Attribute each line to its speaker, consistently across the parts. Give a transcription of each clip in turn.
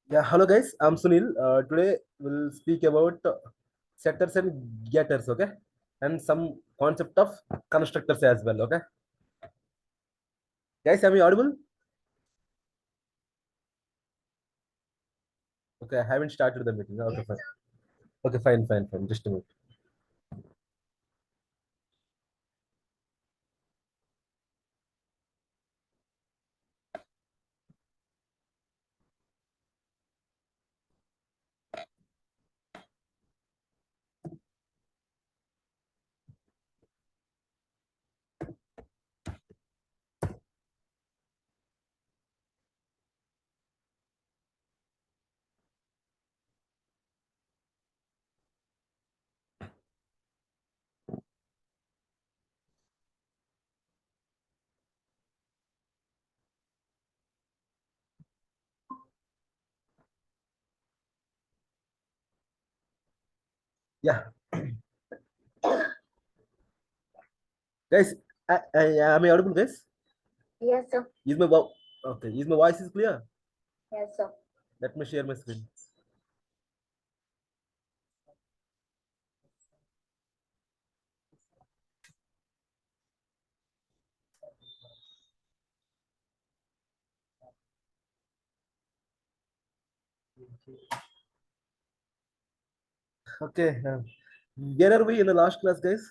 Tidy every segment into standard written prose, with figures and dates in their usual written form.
Speaker 1: Yeah, hello guys. I'm Sunil. Today we'll speak about setters and getters, okay, and some concept of constructors as well, okay. Guys, am I audible? Okay, I haven't started the meeting. Okay, fine. Okay, fine. Just a minute. Yeah, guys, am I audible, guys?
Speaker 2: Yes, sir.
Speaker 1: Is my vo- okay? Is my voice is clear?
Speaker 2: Yes, sir.
Speaker 1: Let me share my screen. Okay, where are we in the last class, guys?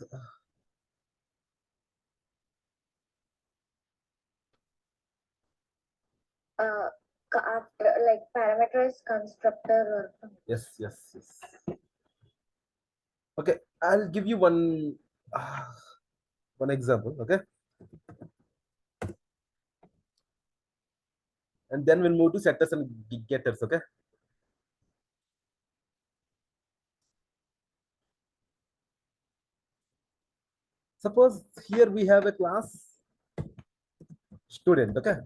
Speaker 2: Uh, After like parameterized constructor or
Speaker 1: Yes. Okay, I'll give you uh, one example, okay, and then we'll move to setters and getters, okay. Suppose here we have a class student, okay,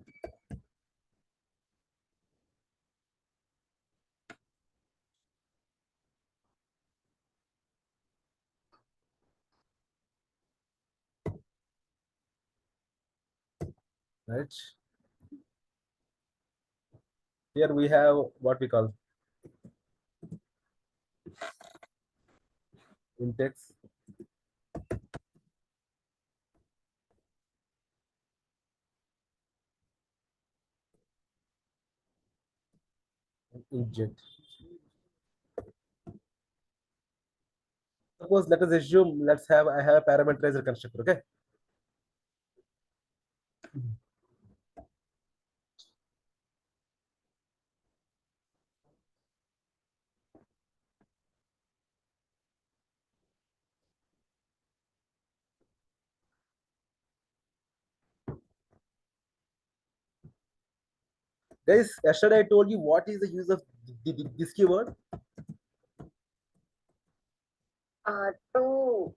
Speaker 1: right? Here we have what we call index, inject. Suppose let us assume I have a parameterizer constructor, okay. Guys, yesterday I told you what is the use of this keyword.
Speaker 2: to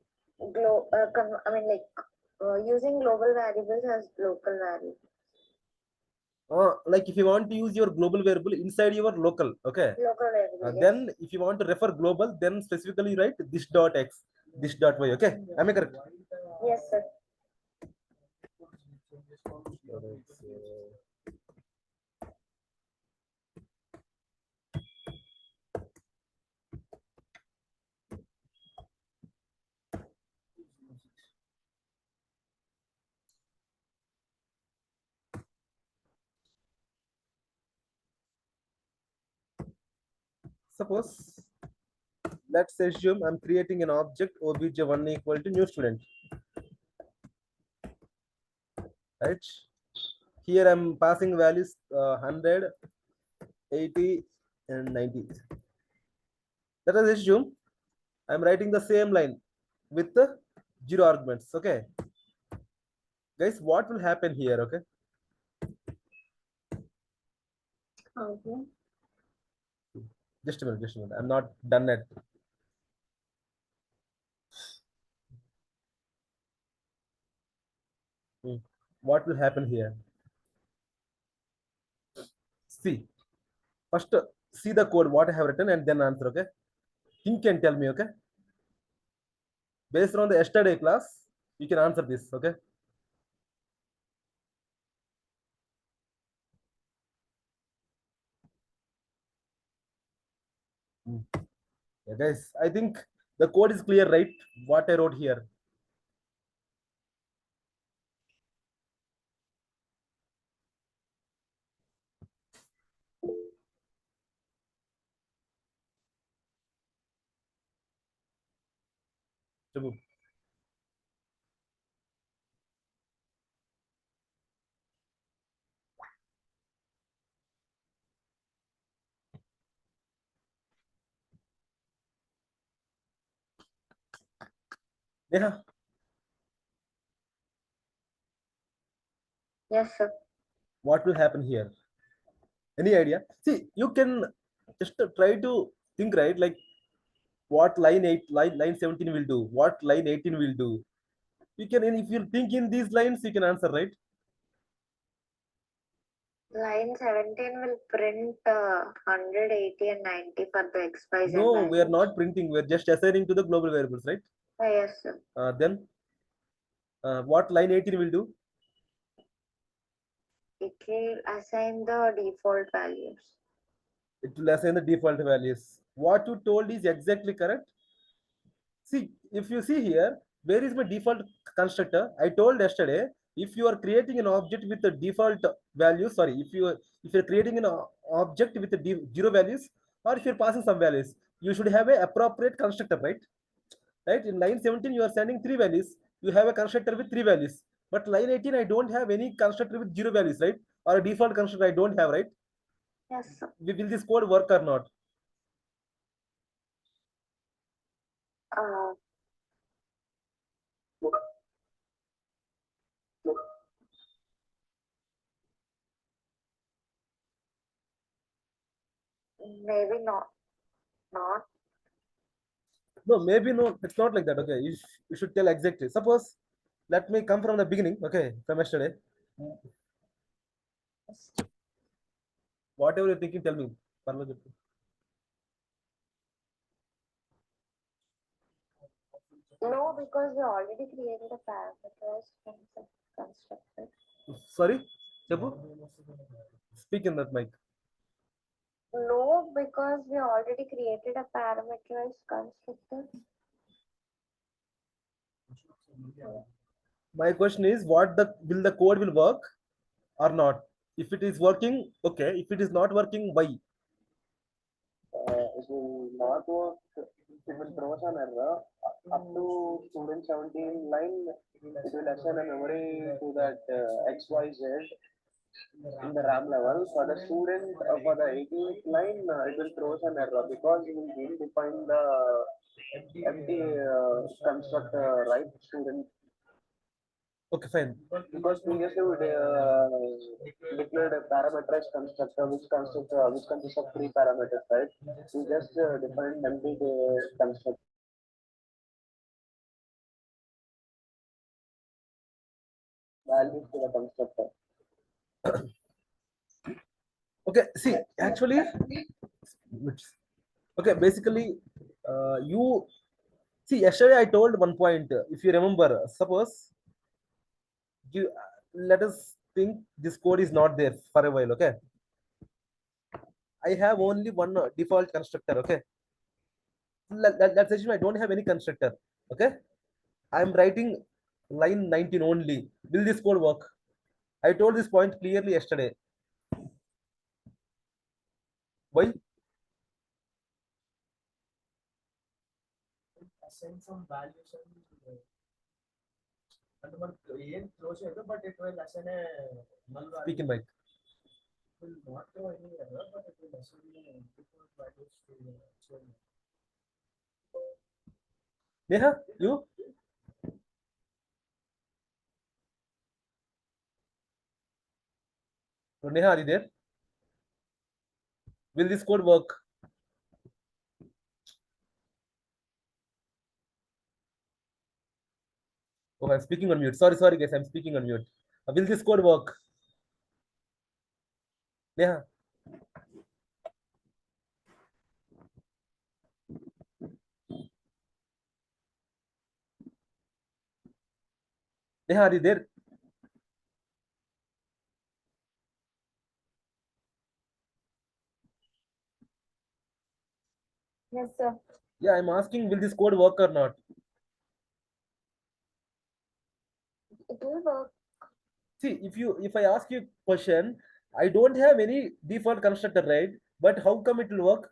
Speaker 2: I mean like using global variables as local variables.
Speaker 1: Like if you want to use your global variable inside your local, okay.
Speaker 2: Local variable, yes.
Speaker 1: Then if you want to refer global, then specifically write this dot x, this dot y, okay. Am I correct?
Speaker 2: Yes, sir.
Speaker 1: Suppose let's assume I'm creating an object obj1 equal to new student, right? Here I'm passing values 100, 80, and 90. Let us assume I'm writing the same line with the zero arguments. Okay, guys, what will happen here? Okay,
Speaker 2: Okay.
Speaker 1: just a minute. I'm not done yet. Hmm. What will happen here? See, first see the code what I have written and then answer. Okay, think and tell me. Okay, based on the yesterday class, you can answer this. Okay, Mm. Yeah, guys, I think the code is clear, right? What I wrote here. Shabu. Yeah,
Speaker 2: Yes, sir.
Speaker 1: what will happen here? Any idea? See, you can just try to think, right? Like what line 17 will do, what line 18 will do. You can, if you think in these lines, you can answer, right?
Speaker 2: Line 17 will print 100, 80, and 90 for the XYZ
Speaker 1: No, we are
Speaker 2: values.
Speaker 1: not printing. We are just assigning to the global variables, right?
Speaker 2: Yes, sir.
Speaker 1: Then what line 18 will do?
Speaker 2: It will assign the default values.
Speaker 1: It will assign the default values. What you told is exactly correct. See, if you see here, where is my default constructor? I told yesterday, if you are creating an object with the default value, sorry, if you're creating an object with the zero values, or if you're passing some values, you should have a appropriate constructor, right? Right? In line 17, you are sending three values. You have a constructor with three values. But line 18, I don't have any constructor with zero values, right? Or a default constructor I don't have, right?
Speaker 2: Yes, sir.
Speaker 1: Will this code work or not?
Speaker 2: Uh, maybe not. Not.
Speaker 1: No, maybe no, it's not like that. Okay, you should tell exactly. Suppose, let me come from the beginning. Okay, from yesterday. Whatever you're thinking, tell me. Parvati.
Speaker 2: No, because we already created a parameterized constructor.
Speaker 1: Sorry, Chabu? Speak in that mic.
Speaker 2: No, because we already created a parameterized constructor.
Speaker 1: My question is, what the will the code will work or not? If it is working, okay. If it is not working, why?
Speaker 3: It will not work. It will throw us an error up to student 17 line. It will assign a memory to that XYZ in the RAM level. For the student, for the 18th line, it will throw us an error because we didn't define the empty constructor, right, student?
Speaker 1: Okay, fine.
Speaker 3: Because previously we declared a parameterized constructor, which consists of three parameters, right? We just defined empty constructor values to the constructor.
Speaker 1: Okay, see, actually, okay, basically, you see, yesterday I told one point. If you remember, suppose you let us think this code is not there for a while. Okay, I have only one default constructor. Okay, let's assume I don't have any constructor. Okay, I'm writing line 19 only. Will this code work? I told this point clearly yesterday. Why?
Speaker 4: assign some values and మనకు ఏం throw చేయదు but it will assign A null
Speaker 1: Speak
Speaker 4: value
Speaker 1: in mic.
Speaker 4: will not throw any error but it will assign default values to the chain.
Speaker 1: Neha, you? Neha, are you there? Will this code work? Oh, I'm speaking on mute. Sorry, guys. I'm speaking on mute. Will this code work? Neha, Neha, are you there?
Speaker 2: Yes, sir.
Speaker 1: Yeah, I'm asking, will this code work or not?
Speaker 2: It will work
Speaker 1: See, if I ask you a question, I don't have any default constructor, right? But how come it will work?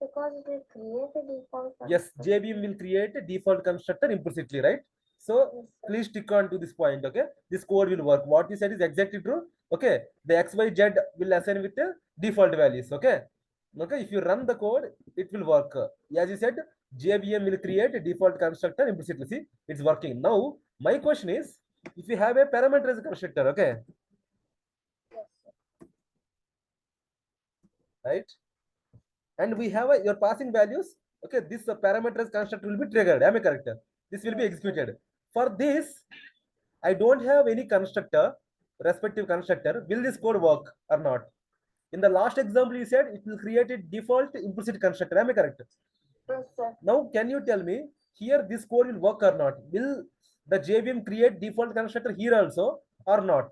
Speaker 2: because it will create a default
Speaker 1: Yes,
Speaker 2: constructor.
Speaker 1: JVM will create a default constructor implicitly, right? So
Speaker 2: Yes, sir.
Speaker 1: please stick on to this point, okay? This code will work. What you said is exactly true. Okay, the XYZ will assign with the default values. Okay, okay. If you run the code, it will work. As you said, JVM will create a default constructor implicitly. See, it's working. Now, my question is, if you have a parameterized constructor, okay,
Speaker 2: Yes, sir.
Speaker 1: right? And we have your passing values. Okay, this parameters construct will be triggered. Am I correct? This will be
Speaker 2: Yes, sir.
Speaker 1: executed. For this, I don't have any constructor, respective constructor. Will this code work or not? In the last example, you said it will create a default implicit constructor. Am I correct?
Speaker 2: Yes, sir.
Speaker 1: Now, can you tell me here this code will work or not? Will the JVM create default constructor here also or not?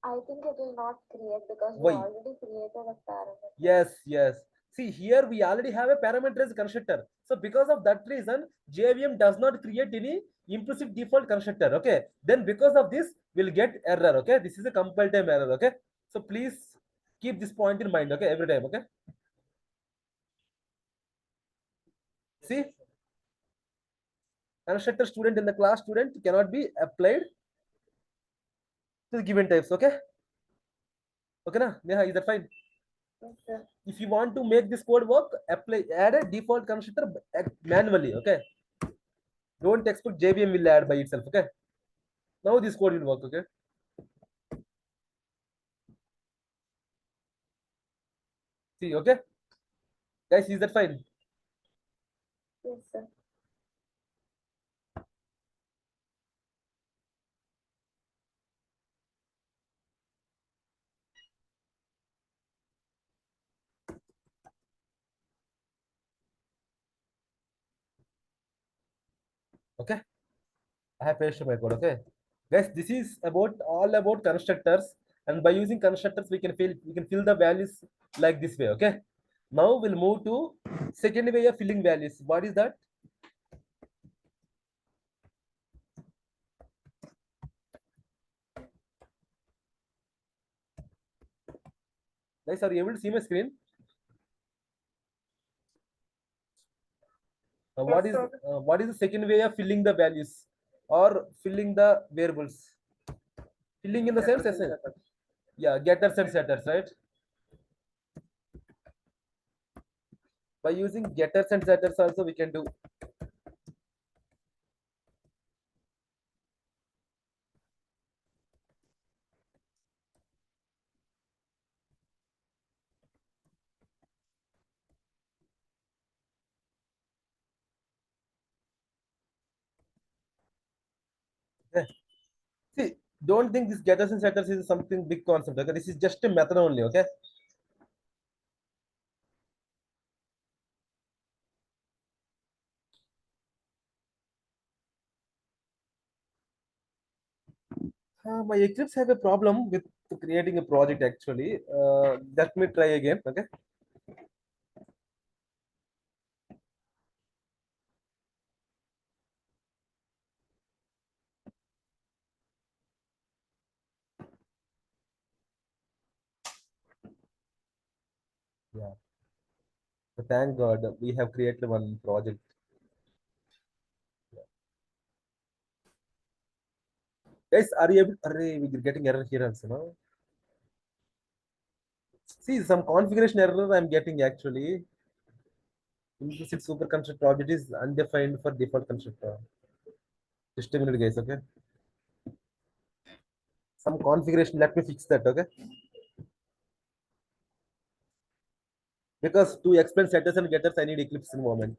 Speaker 2: I think it will not create because we
Speaker 1: Why?
Speaker 2: already created a parameter.
Speaker 1: Yes, yes. See, here we already have a parameterized constructor. So because of that reason, JVM does not create any implicit default constructor. Okay. Then because of this, we'll get error. Okay. This is a compile time error. Okay. So please keep this point in mind. Okay. Every time. Okay. See, constructor student in the class student cannot be applied to the given types. Okay. Okay. Na? Neha, is that fine?
Speaker 2: Yes, sir.
Speaker 1: If you want to make this code work, add a default constructor manually. Okay. Don't expect JVM will add by itself. Okay. Now this code will work. Okay. See, okay. Guys, is that fine?
Speaker 2: Yes, sir.
Speaker 1: Okay. I have pasted my code. Okay. Guys, this is about all about constructors. And by using constructors, we can fill the values like this way. Okay. Now we'll move to second way of filling values. What is that? Guys, are you able to see my screen?
Speaker 2: Yes, sir.
Speaker 1: What is the second way of filling the values or filling the variables? Filling in the sense, yeah, getters and setters, right? By using getters and setters also we can do. Okay. See, don't think this getters and setters is something big concept. Okay, this is just a method only. Okay. My Eclipse have a problem with creating a project actually. Let me try again. Okay. Yeah. So thank God we have created one project. Guys, are you able? We're getting error here also. No? See, some configuration error I'm getting actually. Implicit superconstructor object is undefined for default constructor. Just a minute, guys. Okay. Some configuration. Let me fix that. Okay. Because to explain setters and getters, I need Eclipse in a moment.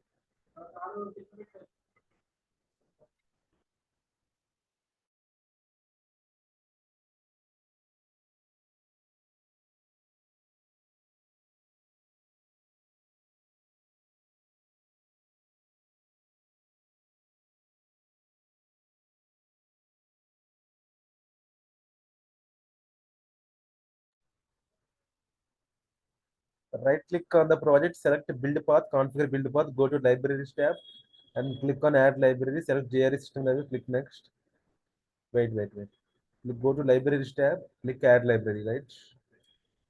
Speaker 1: right click on the project, select build path, configure build path, go to libraries tab and click on add library, select JRE system library, click next. Wait. Go to libraries tab, click add library, right?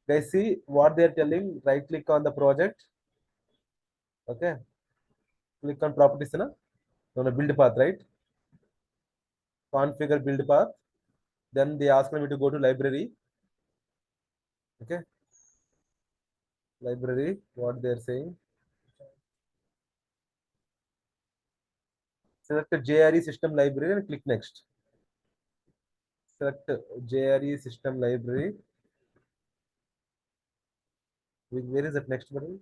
Speaker 1: Guys, see what they are telling. Right click on the project. Okay. Click on properties, na? On a build path, right? Configure build path. Then they ask me to go to library. Okay. Library, what they're saying. Select JRE system library and click next. Select JRE system library. Where is that next button?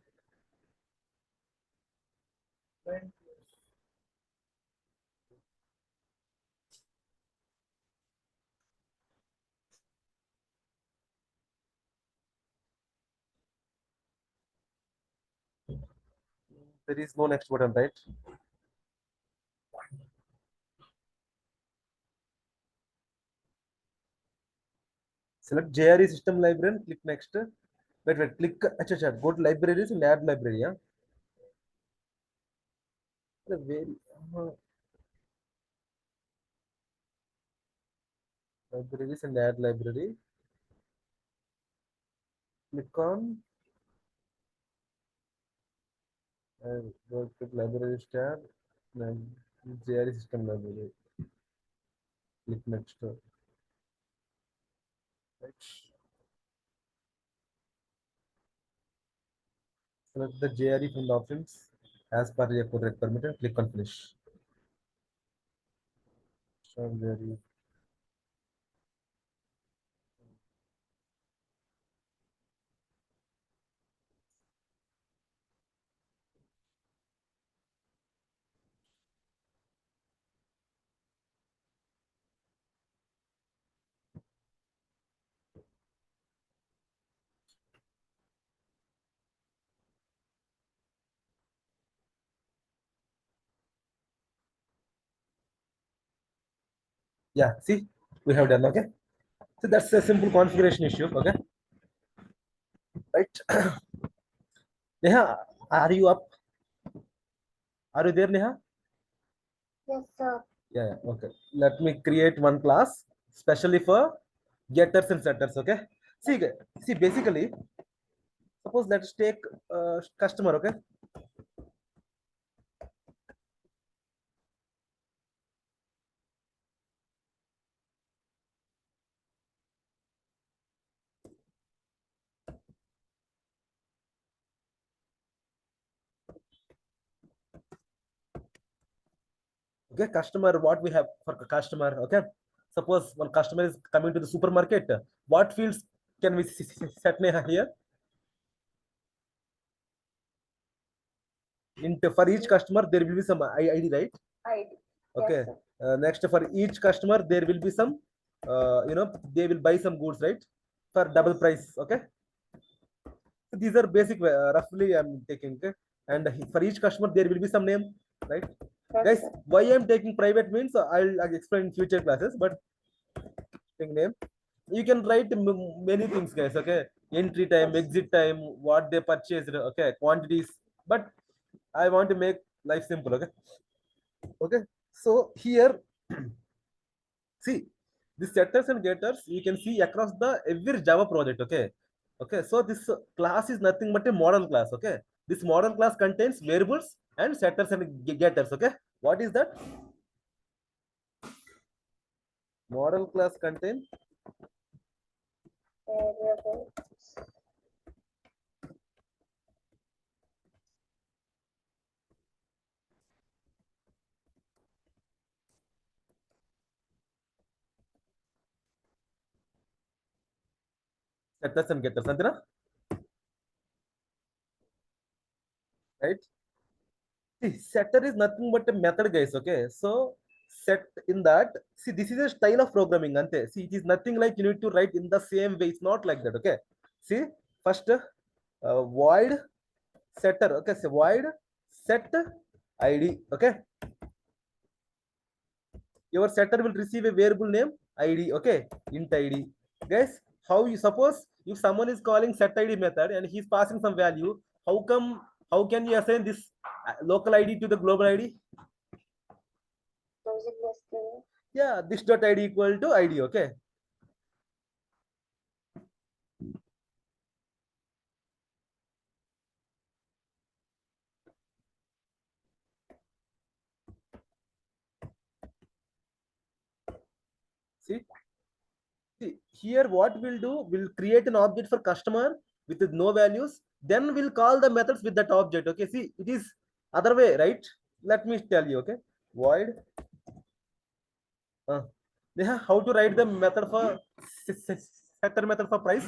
Speaker 1: There is no next button, right? Select JRE system library and click next. Wait, click. Acha, go to libraries and add library. Yeah. Where, libraries and add library. Click on and go to libraries tab. Then JRE system library. Click next. Right. Select the JRE from the options as per your code permit and click on finish. Show JRE. Yeah, see, we have done. Okay, so that's a simple configuration issue. Okay, right. Neha, are you up? Are you there, Neha?
Speaker 2: Yes, sir.
Speaker 1: Yeah, okay. Let me create one class specially for getters and setters. Okay. See, basically, suppose let's take customer. Okay. Okay, customer. What we have for customer? Okay. Suppose one customer is coming to the supermarket. What fields can we set Neha here? For each customer, there will be some ID, right?
Speaker 2: ID.
Speaker 1: Okay.
Speaker 2: Yes, sir.
Speaker 1: Next, for each customer, there will be some, they will buy some goods, right? For double price. Okay. So these are basic, roughly I'm taking. Okay? And for each customer, there will be some name, right?
Speaker 2: Yes,
Speaker 1: Guys,
Speaker 2: sir.
Speaker 1: why I'm taking private means I'll explain in future classes, but name. You can write many things, guys. Okay. Entry time, exit time, what they purchased, okay, quantities. But I want to make life simple. Okay. Okay. So here, see, the setters and getters you can see across the every Java project. Okay. Okay. So this class is nothing but a model class. Okay. This model class contains variables and setters and getters. Okay. What is that? Model class contains
Speaker 2: Variable.
Speaker 1: setters and getters. Antina? Right? See, setter is nothing but a method, guys. Okay. So set in that. See, this is a style of programming. Ante. See, it is nothing like you need to write in the same way. It's not like that. Okay. See, first void setter. Okay. So void set ID. Okay. Your setter will receive a variable name ID. Okay. Int ID. Guys, how you suppose if someone is calling set ID method and he's passing some value, how can you assign this local ID to the global ID?
Speaker 2: Using the string.
Speaker 1: Yeah, this dot ID equal to ID, okay? See, here what we'll do, we'll create an object for customer with no values, then we'll call the methods with that object, okay? See, it is other way, right? Let me tell you, okay? Void. Neha, how to write the method for setter method for price?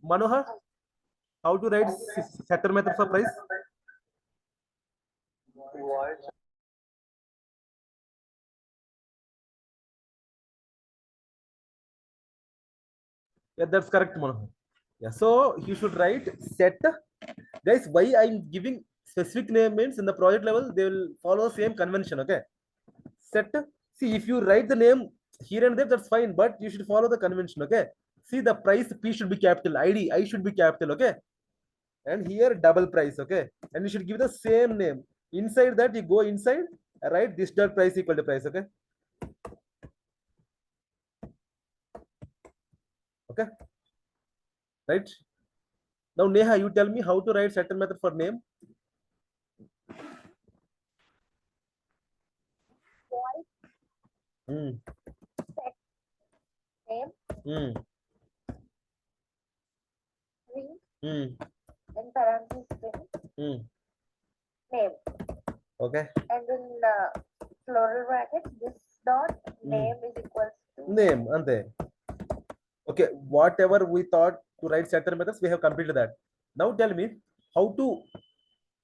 Speaker 1: Manohar, how to write setter method for price?
Speaker 3: Void.
Speaker 1: Yeah, that's correct, Manohar. Yeah, so you should write set. Guys, why I'm giving specific name means in the project level they will follow same convention, okay? Set. See, if you write the name here and there, that's fine, but you should follow the convention, okay? See, the price P should be capital, ID I should be capital, okay? And here double price, okay? And you should give the same name. Inside that, you go inside, write this dot price equal to price, okay? Okay, right? Now, Neha, you tell me how to write setter method for name.
Speaker 2: Void
Speaker 1: Hmm.
Speaker 2: name
Speaker 1: Hmm.
Speaker 2: string
Speaker 1: Hmm.
Speaker 2: in parentheses string
Speaker 1: Hmm.
Speaker 2: name,
Speaker 1: Okay.
Speaker 2: and in plural brackets this dot name is equals to
Speaker 1: Name and then. Okay, whatever we thought to write setter methods, we have completed that. Now tell me how to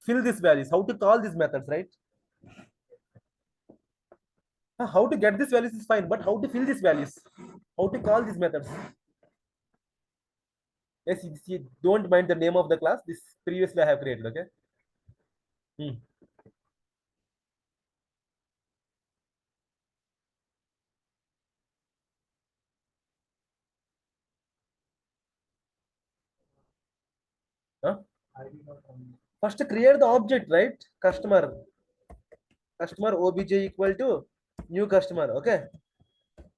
Speaker 1: fill these values, how to call these methods, right? How to get these values is fine, but how to fill these values? How to call these methods? Yes, you don't mind the name of the class. This previously I have created, okay? Hmm. Huh? First create the object, right? Customer obj equal to new customer, okay?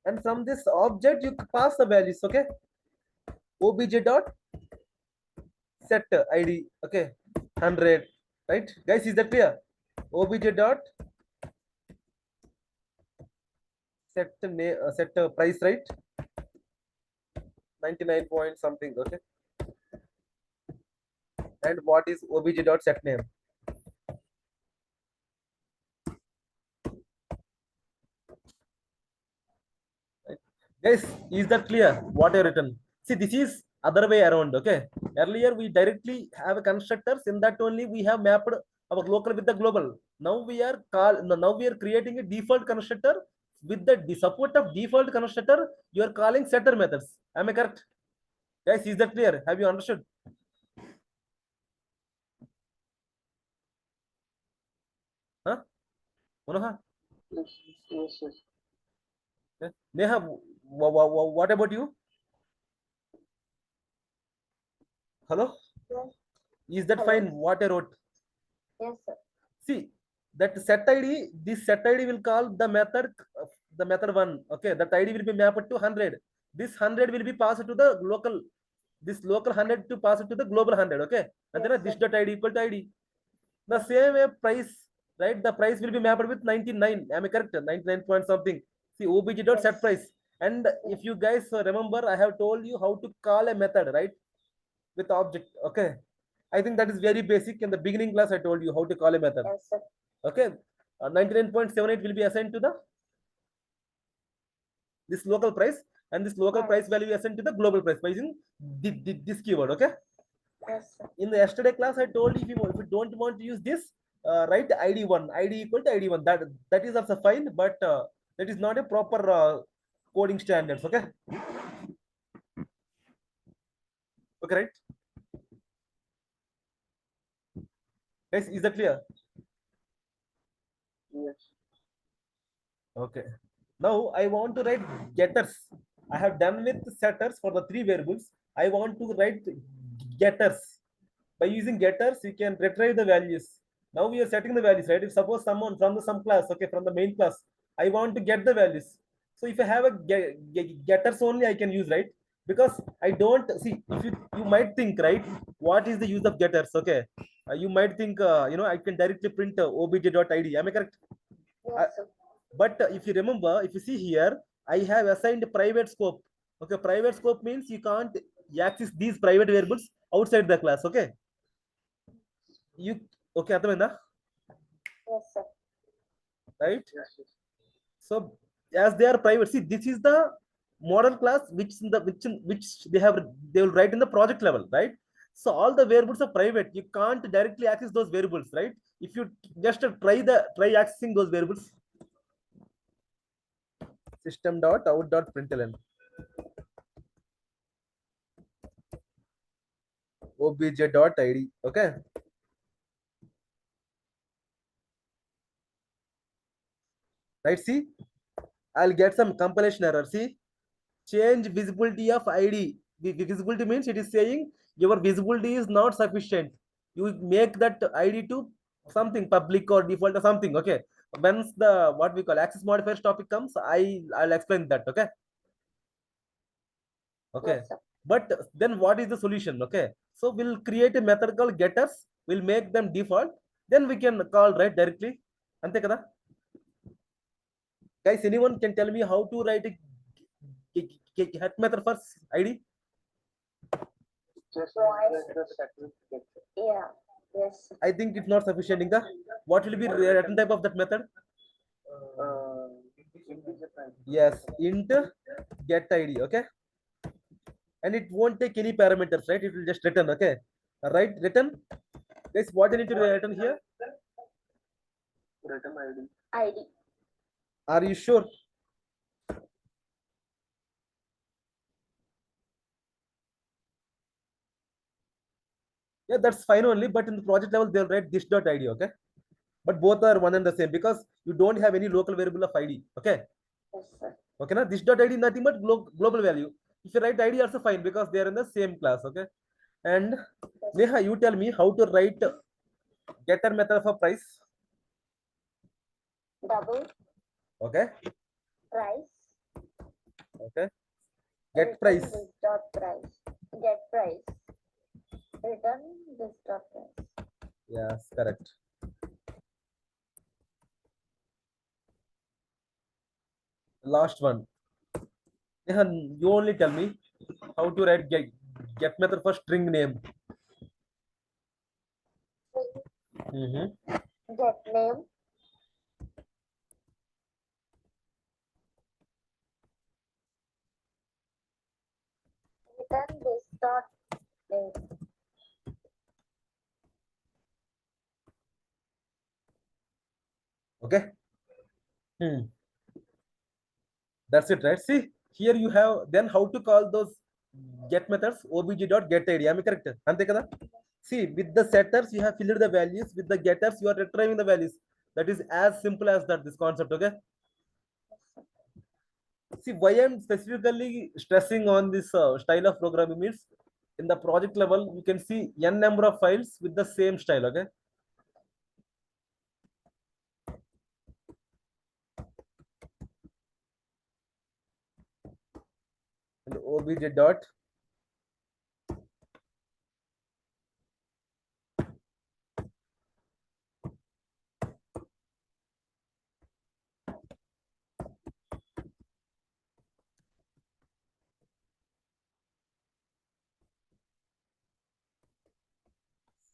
Speaker 1: And from this object you pass the values, okay? Obj dot set ID, okay? 100, right? Guys, is that clear? Obj dot set price, right? 99 point something, okay? And what is obj dot set name? Right? Guys, is that clear? What I written? See, this is other way around, okay? Earlier we directly have a constructors, in that only we have mapped our local with the global. Now we are creating a default constructor. With the support of default constructor, you are calling setter methods. Am I correct? Guys, is that clear? Have you understood? Huh? Manohar?
Speaker 3: Yes, yes, yes.
Speaker 1: Neha, what about you? Hello?
Speaker 2: yes,
Speaker 1: Is that
Speaker 2: Hello.
Speaker 1: fine? What I wrote?
Speaker 2: yes sir.
Speaker 1: See, that set ID, this set ID will call the method one. Okay, that ID will be mapped to 100. This 100 will be passed to the local, this local 100 to pass it to the global 100. Okay, and
Speaker 2: Yes,
Speaker 1: then this
Speaker 2: sir.
Speaker 1: dot ID equal to ID. The same way price, right? The price will be mapped with 99. Am I correct? 99 point something. See, obj dot set
Speaker 2: Yes.
Speaker 1: price. And if you guys remember, I have told you how to call a method, right? With object. Okay. I think that is very basic. In the beginning class, I told you how to call a method.
Speaker 2: Yes, sir.
Speaker 1: Okay. 99.78 will be assigned to the this local price, and this local
Speaker 2: Yes.
Speaker 1: price value is assigned to the global price by using this keyword. Okay.
Speaker 2: Yes, sir.
Speaker 1: In the yesterday class, I told you if you don't want to use this, write ID1, ID equal to ID1. That is also fine, but that is not a proper coding standards. Okay. Okay, right? Guys, is that clear?
Speaker 3: Yes.
Speaker 1: Okay. Now I want to write getters. I have done with setters for the three variables. I want to write getters. By using getters, you can retrieve the values. Now we are setting the values, right? If suppose someone from the sum class, okay, from the main class, I want to get the values. So if I have a getters only, I can use, right? Because I don't see, if you might think, right, what is the use of getters? Okay, you might think, I can directly print obj.id. Am I correct?
Speaker 2: Yes, sir.
Speaker 1: But if you remember, if you see here, I have assigned private scope. Okay, private scope means you can't access these private variables outside the class. Okay, you okay? అర్థమైందా?
Speaker 2: Yes, sir.
Speaker 1: Right?
Speaker 3: Yes, yes.
Speaker 1: So as they are private, see, this is the model class which they will write in the project level, right? So all the variables are private. You can't directly access those variables, right? If you just try accessing those variables, system.out.println obj.id. Okay. Right, see, I'll get some compilation error. See, change visibility of id. The visibility means it is saying your visibility is not sufficient. You make that id to something public or default or something. Okay, once the what we call access modifiers topic comes, I'll explain that. Okay. Okay,
Speaker 2: Yes, sir.
Speaker 1: but then what is the solution? Okay, so we'll create a method called getters. We'll make them default, then we can call right directly. Ante kada? Guys, anyone can tell me how to write a get method for id?
Speaker 3: Just
Speaker 2: Twice.
Speaker 3: the certificate.
Speaker 2: Yeah. Yes, sir.
Speaker 1: I think it's not sufficient. Inka, what will be the return type of that method?
Speaker 3: Integer type.
Speaker 1: Yes, int get id. Okay, and it won't take any parameters, right? It will just return. Okay, right? Return. Guys, what you need to return here?
Speaker 3: Return ID.
Speaker 2: ID.
Speaker 1: Are you sure? Yeah, that's fine only. But in the project level, they'll write this dot id. Okay, but both are one and the same because you don't have any local variable of id. Okay.
Speaker 2: Yes, sir.
Speaker 1: Okay, now this dot id nothing but global value. If you write id also fine because they are in the same class. Okay, and
Speaker 2: Yes.
Speaker 1: Neha, you tell me how to write getter method for price.
Speaker 2: Double
Speaker 1: Okay,
Speaker 2: price.
Speaker 1: okay, get
Speaker 2: Return
Speaker 1: price.
Speaker 2: this dot price. Get price. Return this dot price.
Speaker 1: Yes, correct. Last one. Neha, you only tell me how to write get method for string name.
Speaker 2: Get name. Return this dot name.
Speaker 1: Okay. That's it, right? See, here you have then how to call those get methods obj.getId. Am I correct? Ante kada? See, with the setters, you have filled the values. With the getters, you are retrieving the values. That is as simple as that, this concept, okay? See, why I'm specifically stressing on this style of programming means in the project level, you can see n number of files with the same style, okay? And obj dot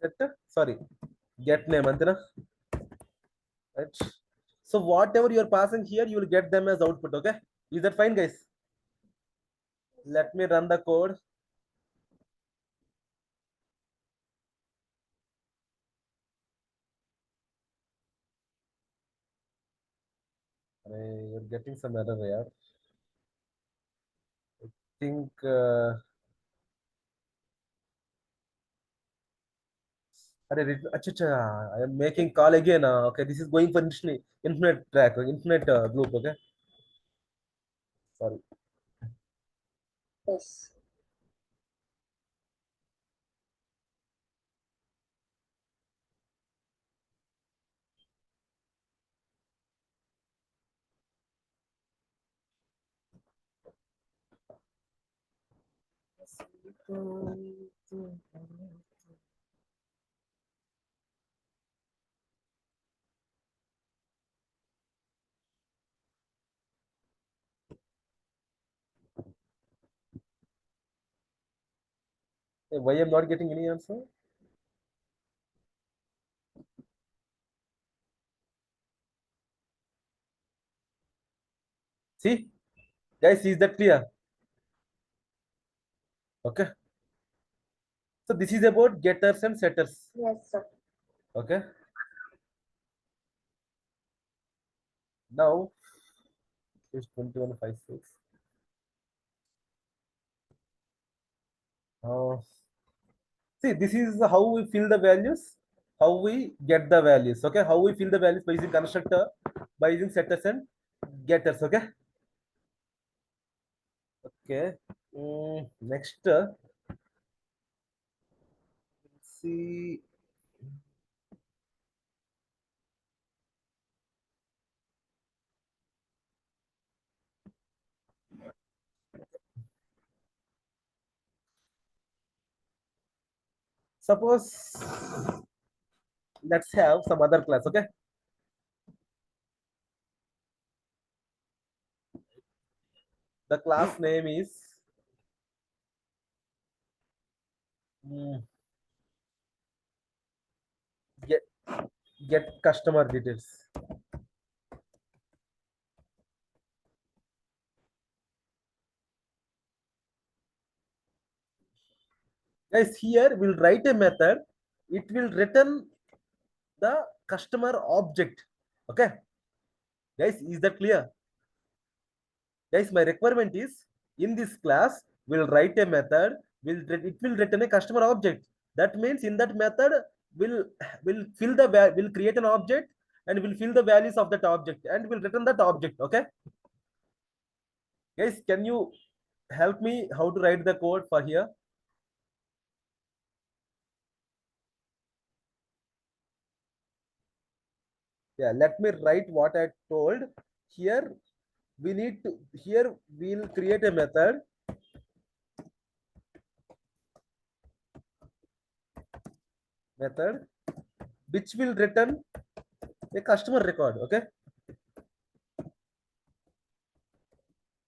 Speaker 1: set, sorry, get name, antena, right? So whatever you are passing here, you will get them as output, okay? Is that fine, guys? Let me run the code. You're getting some error here. I think Acha, acha, I am making call again. Okay, this is going for infinite track, infinite loop. Okay, sorry.
Speaker 2: Yes.
Speaker 1: Hey, why I'm not getting any answer? See, guys, is that clear? Okay. So this is about getters and setters.
Speaker 2: Yes, sir.
Speaker 1: Okay. Now it's 2156. Uh, See, this is how we fill the values, how we get the values. Okay, how we fill the values by using constructor, by using setters and getters. Okay. Okay. Next, see. Suppose let's have some other class. Okay. The class name is mm, get get customer details. Guys, here we'll write a method. It will return the customer object. Okay. Guys, is that clear? Guys, my requirement is in this class, we'll write a method, it will return a customer object. That means in that method, we'll we'll create an object and we'll fill the values of that object and we'll return that object. Okay. Guys, can you help me how to write the code for here? Yeah, let me write what I told. Here we need to, here we'll create a method which will return a customer record. Okay.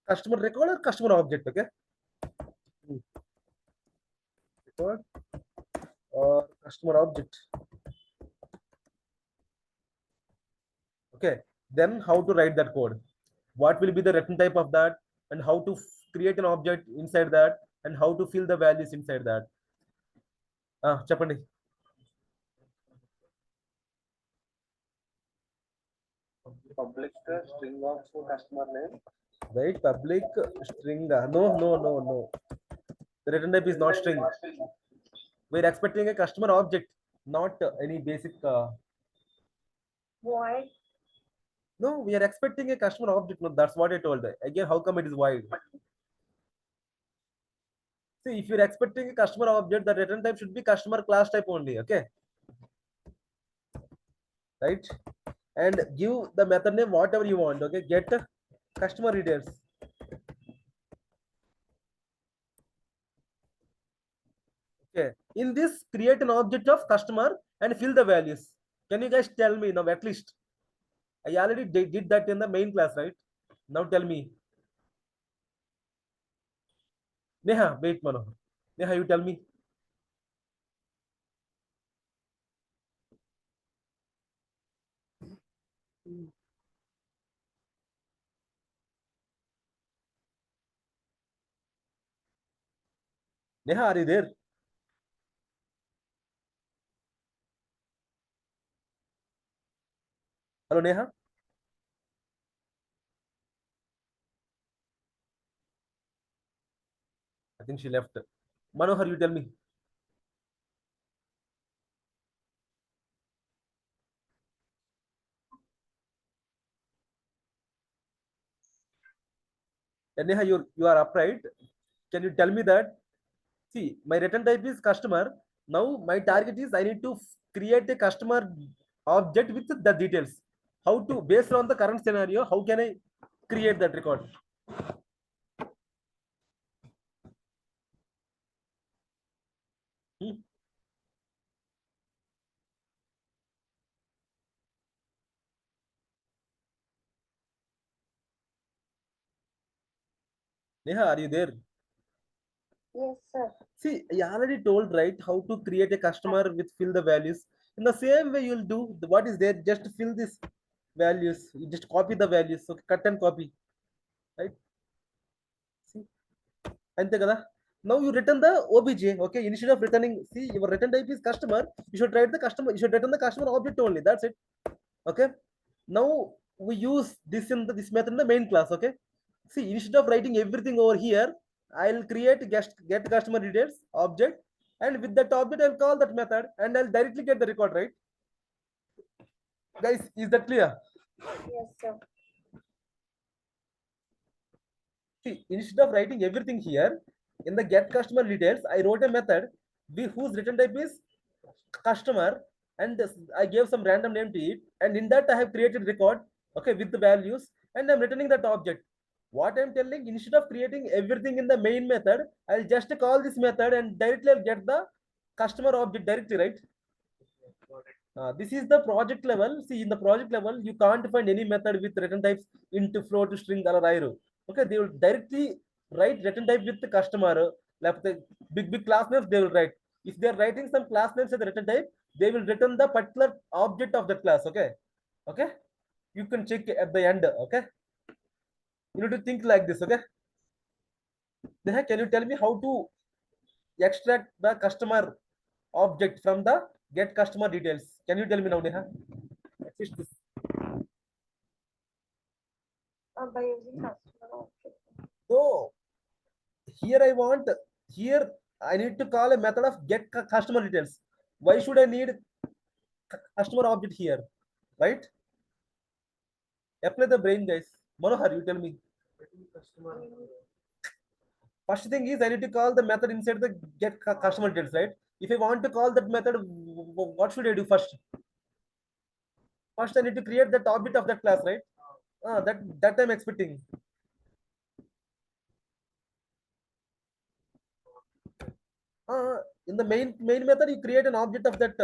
Speaker 1: Customer record or customer object. Okay. Record or customer object. Okay. Then how to write that code? What will be the return type of that, and how to create an object inside that, and how to fill the values inside that. Chapandi.
Speaker 3: Public string of customer name.
Speaker 1: Right? Public string. No, no, no, no. The return type is not string. We're expecting a customer object, not any basic.
Speaker 2: Void.
Speaker 1: No, we are expecting a customer object. No, that's what I told. Again, how come it is void? See, if you're expecting a customer object, the return type should be customer class type only. Okay. Right? And give the method name whatever you want. Okay. Get customer details. Okay. In this, create an object of customer and fill the values. Can you guys tell me now at least? I already did that in the main class, right? Now tell me. Neha, wait, Manohar. Neha, you tell me. Neha, are you there? Hello, Neha. I think she left. Manohar, you tell me. And Neha, you are upright. Can you tell me that? See, my return type is customer. Now my target is I need to create a customer object with the details. How to, based on the current scenario, how can I create that record? Hmm? Neha, are you there?
Speaker 2: Yes, sir.
Speaker 1: See, I already told, right, how to create a customer with fill the values. In the same way, you'll do what is there, just fill this values. You just copy the values. So cut and copy, right? See, ante kada. Now you return the obj. Okay, instead of returning, see, your return type is customer. You should write the customer. You should return the customer object only. That's it. Okay. Now we use this in this method in the main class. Okay. See, instead of writing everything over here, I'll create get customer details object, and with that object I'll call that method and I'll directly get the record, right? Guys, is that clear?
Speaker 2: Yes, sir.
Speaker 1: See, instead of writing everything here in the get customer details, I wrote a method whose return type is customer, and I gave some random name to it, and in that I have created record, okay, with the values, and I'm returning that object. What I'm telling, instead of creating everything in the main method, I'll just call this method and directly I'll get the customer object directly, right? This is the project level. See, in the project level, you can't find any method with return types into float, string, or IRO. Okay, they will directly write return type with the customer. Like the big class names, they will write. If they are writing some class names as a return type, they will return the particular object of that class. Okay, okay. You can check at the end. Okay, you need to think like this. Okay. Neha, can you tell me how to extract the customer object from the get customer details? Can you tell me now, Neha? At least this.
Speaker 2: By using customer object.
Speaker 1: So here I want, here I need to call a method of get customer details. Why should I need customer object here, right? Apply the brain, guys. Manohar, you tell me.
Speaker 4: Customer.
Speaker 1: First thing is I need to call the method inside the get customer details, right? If I want to call that method, what should I do first? First, I need to create that object of that class, right? That I'm expecting. In the main method, you create an object of that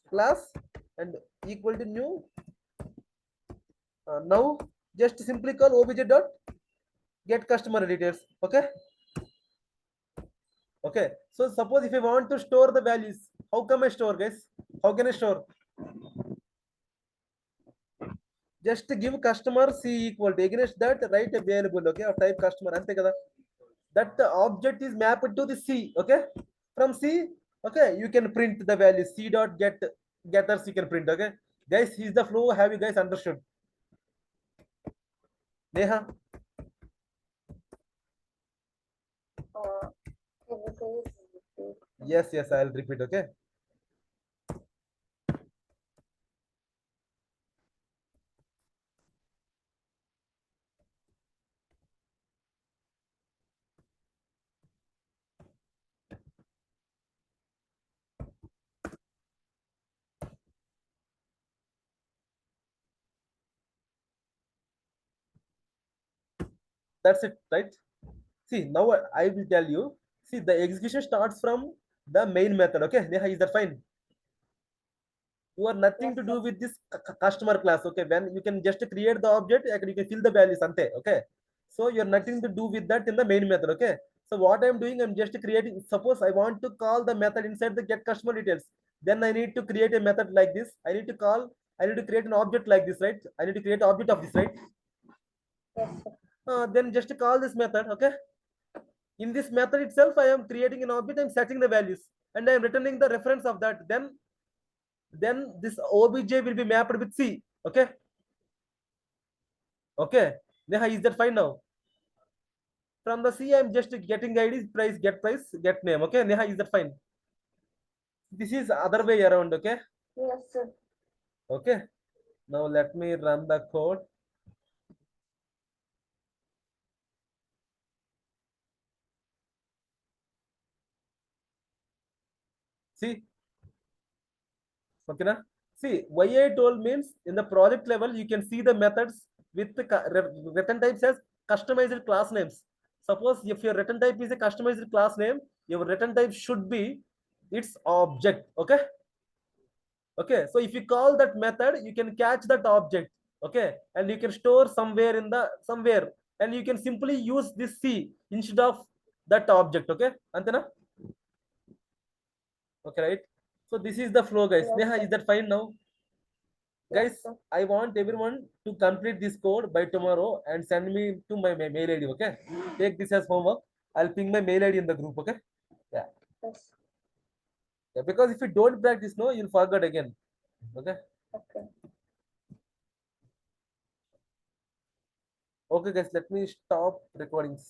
Speaker 1: class and equal to new. Now, just simply call obj dot get customer details. Okay. Okay. So suppose if I want to store the values, how come I store, guys? How can I store? Just give customer C equal to against that write available. Okay, or type customer. Ante kada. That object is mapped to the C. Okay. From C, okay, you can print the value C dot getters. You can print. Okay, guys, is the flow. Have you guys understood? Neha.
Speaker 2: Can you please repeat?
Speaker 1: Yes, I'll repeat. Okay. That's it, right? See, now I will tell you. See, the execution starts from the main method. Okay, Neha, is that fine? You are nothing
Speaker 2: Yes,
Speaker 1: to
Speaker 2: sir.
Speaker 1: do with this customer class. Okay, when you can just create the object, you can fill the values. Ante. Okay, so you're nothing to do with that in the main method. Okay, so what I'm doing, I'm just creating. Suppose I want to call the method inside the get customer details. Then I need to create a method like this. I need to call. I need to create an object like this, right? I need to create an object of this, right?
Speaker 2: Yes, sir.
Speaker 1: Then just call this method. Okay. In this method itself, I am creating an object. I'm setting the values, and I am returning the reference of that. Then this obj will be mapped with C. Okay. Okay. Neha, is that fine now? From the C, I'm just getting ID, price, get name. Okay. Neha, is that fine? This is other way around. Okay.
Speaker 2: Yes, sir.
Speaker 1: Okay. Now let me run the code. See, okay, na? See, why I told means in the project level, you can see the methods with the return types as customized class names. Suppose if your return type is a customized class name, your return type should be its object. Okay. Okay. So if you call that method, you can catch that object. Okay. And you can store somewhere in the somewhere, and you can simply use this C instead of that object. Okay. Antena? Okay, right? So this is the flow, guys.
Speaker 2: Yes,
Speaker 1: Neha,
Speaker 2: sir.
Speaker 1: is that fine now?
Speaker 2: Yes,
Speaker 1: Guys,
Speaker 2: sir.
Speaker 1: I want everyone to complete this code by tomorrow and send me to my mail ID. Okay, take this as homework. I'll ping my mail ID in the group. Okay, yeah,
Speaker 2: Yes.
Speaker 1: yeah. Because if you don't practice, no, you'll forget again. Okay,
Speaker 2: Okay.
Speaker 1: okay, guys. Let me stop recordings.